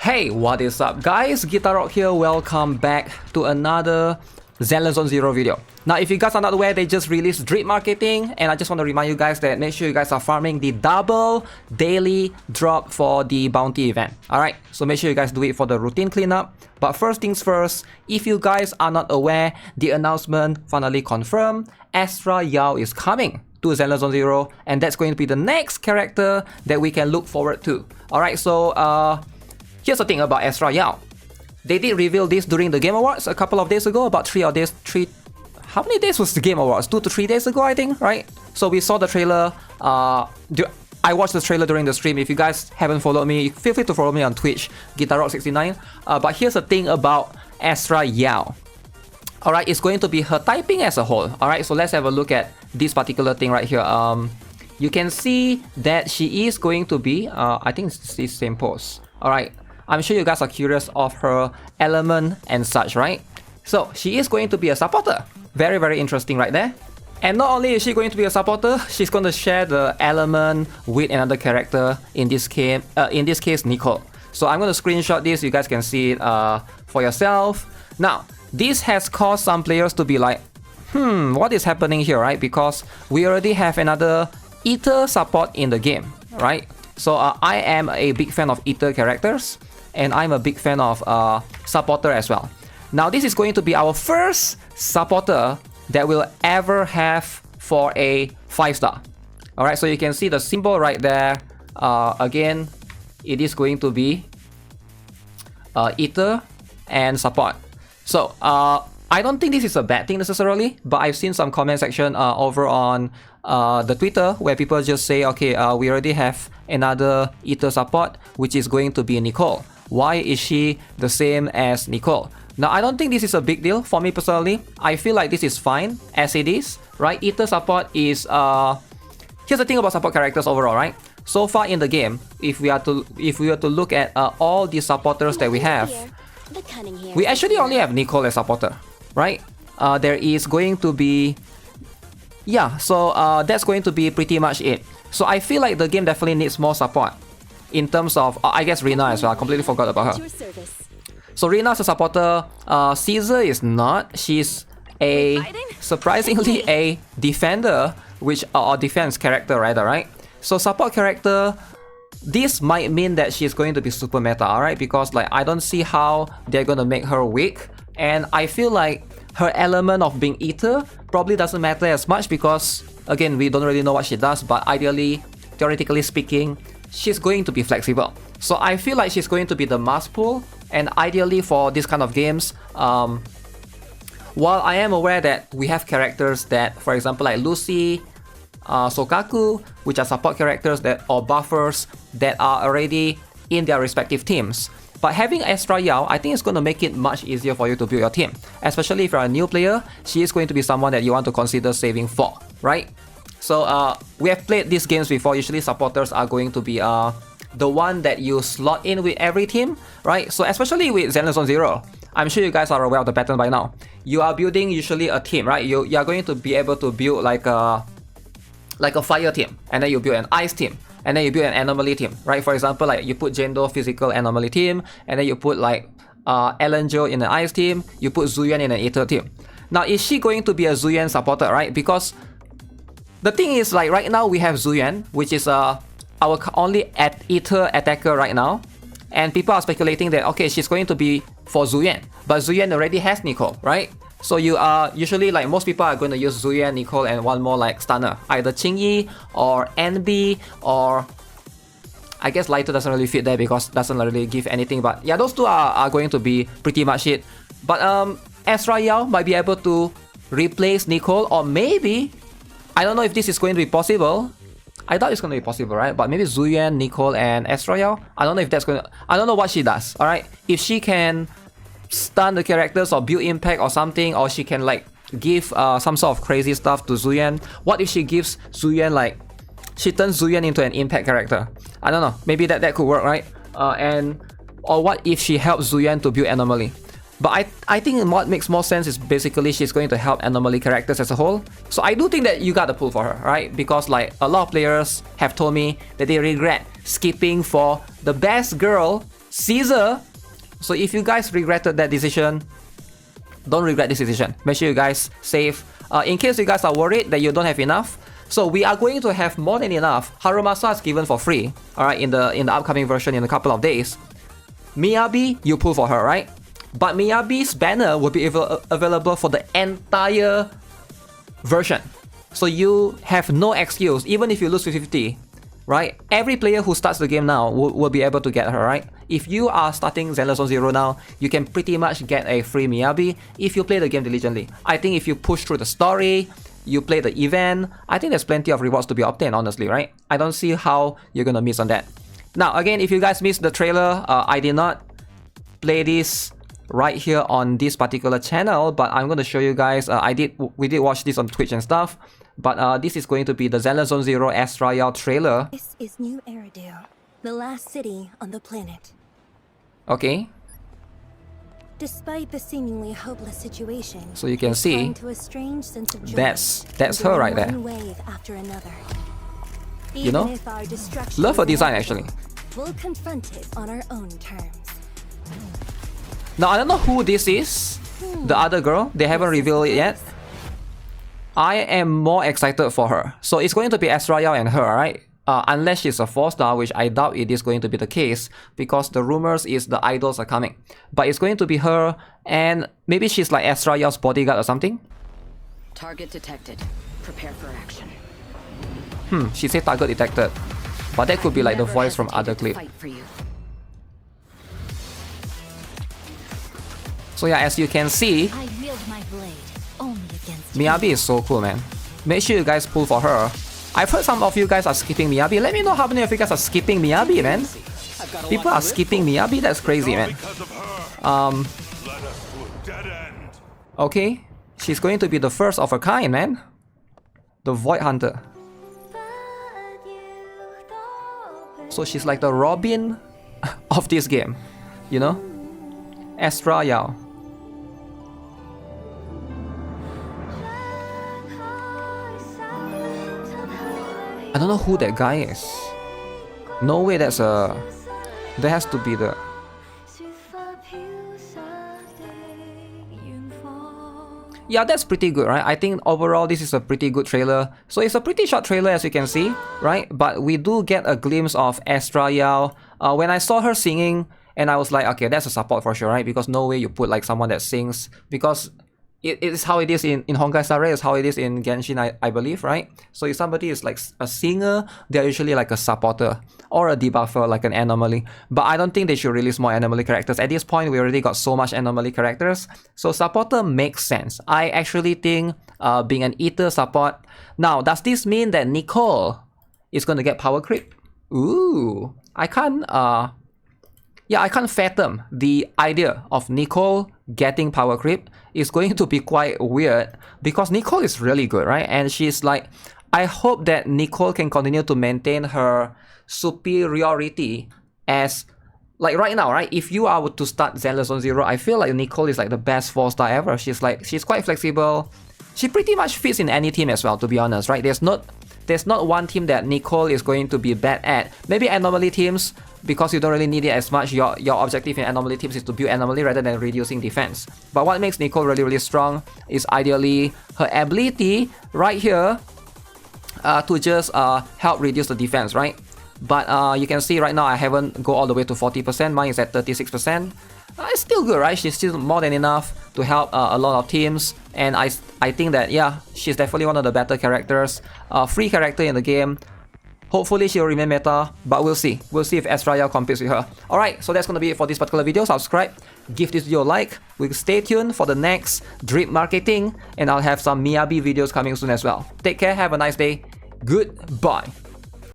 Hey, what is up guys? GuitarRock here, welcome back to another Zenless on Zero video. Now if you guys are not aware, they just released drip marketing and I just want to remind you guys that make sure you guys are farming the double daily drop for the bounty event. Alright, so make sure you guys do it for the routine cleanup. But first things first, if you guys are not aware, the announcement finally confirmed, Astra Yao is coming to Zenless on Zero, and that's going to be the next character that we can look forward to. Alright, so here's the thing about Astra Yao. They did reveal this during the Game Awards a couple of days ago, about how many days was the Game Awards? 2 to 3 days ago, I think, right? So we saw the trailer, I watched the trailer during the stream. If you guys haven't followed me, feel free to follow me on Twitch, GuitarRock69. But here's the thing about Astra Yao. Alright, it's going to be her typing as a whole. Alright, so let's have a look at this particular thing right here. You can see that she is going to be, I think it's the same pose. Alright, I'm sure you guys are curious of her element and such, right? So she is going to be a supporter. Very, very interesting right there. And not only is she going to be a supporter, she's going to share the element with another character, in this case Nicole. So I'm going to screenshot this, you guys can see it for yourself. Now, this has caused some players to be like, what is happening here, right? Because we already have another Ether support in the game, right? So I am a big fan of Ether characters, and I'm a big fan of supporter as well. Now this is going to be our first supporter that we'll ever have for a 5-star. Alright, so you can see the symbol right there. Again, it is going to be Ether and support. So I don't think this is a bad thing necessarily, but I've seen some comment section over on the Twitter where people just say, okay, we already have another Ether support, which is going to be Nicole. Why is she the same as Nicole? Now, I don't think this is a big deal for me personally. I feel like this is fine as it is, right? Ether support is here's the thing about support characters overall, right? So far in the game, if we were to look at all the supporters that we have, we actually only have Nicole as supporter, right? There is going to be, yeah, so that's going to be pretty much it. So I feel like the game definitely needs more support in terms of, I guess Rina as well. I completely forgot about her. So Rina's a supporter, Caesar is not. She's surprisingly a defender, or defense character rather, right? So support character, this might mean that she's going to be super meta, alright? Because like I don't see how they're gonna make her weak, and I feel like her element of being Ether probably doesn't matter as much because again, we don't really know what she does, but ideally, theoretically speaking, she's going to be flexible. So I feel like she's going to be the must pull, and ideally for this kind of games, while I am aware that we have characters that, for example, like Lucy, Sokaku, which are support characters or buffers that are already in their respective teams. But having Astra Yao, I think it's going to make it much easier for you to build your team. Especially if you're a new player, she is going to be someone that you want to consider saving for, right? So we have played these games before. Usually supporters are going to be the one that you slot in with every team, right? So especially with Zenless on Zero, I'm sure you guys are aware of the pattern by now. You are building usually a team, right? You are going to be able to build like a fire team, and then you build an ice team, and then you build an anomaly team, right? For example, like you put Jendo physical anomaly team, and then you put like Elenjo in an ice team, you put Zuyan in an Ether team. Now, is she going to be a Zuyan supporter, right? Because the thing is, like right now we have Zuyan, which is our only Ether attacker right now, and people are speculating that okay, she's going to be for Zuyan, but Zuyan already has Nicole, right? So you are usually like most people are going to use Zuyan, Nicole, and one more like stunner, either Qingyi or NB, or I guess Lighter doesn't really fit there because doesn't really give anything. But yeah, those two are going to be pretty much it. But Astra Yao might be able to replace Nicole, or maybe, I don't know if this is going to be possible. I doubt it's going to be possible, right? But maybe Zuyan, Nicole, and Astra Yao. I don't know if that's going to, I don't know what she does, alright? If she can stun the characters or build impact or something, or she can like give some sort of crazy stuff to Zuyan. What if she gives Zuyan like, she turns Zuyan into an impact character? I don't know, maybe that could work, right? Or what if she helps Zuyan to build anomaly? But I think what makes more sense is basically she's going to help anomaly characters as a whole. So I do think that you gotta pull for her, right? Because like a lot of players have told me that they regret skipping for the best girl Caesar. So if you guys regretted that decision, don't regret this decision. Make sure you guys save. In case you guys are worried that you don't have enough, so we are going to have more than enough. Harumasa is given for free, alright, in the upcoming version in a couple of days. Miyabi, you pull for her, right? But Miyabi's banner will be available for the entire version. So you have no excuse, even if you lose 50-50, right? Every player who starts the game now will be able to get her, right? If you are starting Zenless on 0 now, you can pretty much get a free Miyabi if you play the game diligently. I think if you push through the story, you play the event, I think there's plenty of rewards to be obtained, honestly, right? I don't see how you're gonna miss on that. Now, again, if you guys missed the trailer, I did not play this right here on this particular channel, but I'm gonna show you guys. We did watch this on Twitch and stuff, but this is going to be the Zenless Zone Zero Astra Yao trailer. This is New Eridu, the last city on the planet. Okay. Despite the seemingly hopeless situation, so you can see to a strange sense of joy, that's her right there. One wave after another. You know, love her design actually. We'll confront it on our own terms. Now I don't know who this is. The other girl, they haven't revealed it yet. I am more excited for her. So it's going to be Astra Yao and her, right? Unless she's a 4-star, which I doubt it is going to be the case, because the rumors is the idols are coming. But it's going to be her, and maybe she's like Astra Yao's bodyguard or something. Target detected. Prepare for action. She said target detected. But that could be like the voice from other clip. So yeah, as you can see, I wield my blade only against Miyabi is so cool, man. Make sure you guys pull for her. I've heard some of you guys are skipping Miyabi. Let me know how many of you guys are skipping Miyabi, man. People are skipping Miyabi? That's crazy, man. Okay. She's going to be the first of her kind, man. The VOIDHUNTER. So she's like the Robin of this game. You know? Astra Yao. I don't know who that guy is. No way that's a... There has to be the... Yeah, that's pretty good, right? I think overall this is a pretty good trailer. So it's a pretty short trailer as you can see, right? But we do get a glimpse of Astra Yao. When I saw her singing, and I was like, okay, that's a support for sure, right? Because no way you put like someone that sings, because it is how it is in Honkai Star Rail, it's how it is in Genshin, I believe, right? So if somebody is like a singer, they're usually like a supporter or a debuffer, like an anomaly. But I don't think they should release more anomaly characters. At this point, we already got so much anomaly characters. So supporter makes sense. I actually think being an Ether support. Now, does this mean that Nicole is going to get power creep? Ooh, I can't fathom the idea of Nicole getting power creep. Is going to be quite weird because Nicole is really good, right? And she's like, I hope that Nicole can continue to maintain her superiority as, like right now, right? If you are to start Zenless on 0, I feel like Nicole is like the best 4-star ever. She's quite flexible. She pretty much fits in any team as well, to be honest, right? There's not one team that Nicole is going to be bad at. Maybe anomaly teams, because you don't really need it as much. Your objective in anomaly teams is to build anomaly rather than reducing defense. But what makes Nicole really, really strong is ideally her ability right here to just help reduce the defense, right? But you can see right now I haven't go all the way to 40%. Mine is at 36%. It's still good, right? She's still more than enough to help a lot of teams. And I think that, yeah, she's definitely one of the better characters. Free character in the game. Hopefully she'll remain meta, but we'll see. We'll see if Astra Yao competes with her. Alright, so that's gonna be it for this particular video. Subscribe, give this video a like. We'll stay tuned for the next drip marketing, and I'll have some Miyabi videos coming soon as well. Take care, have a nice day. Goodbye.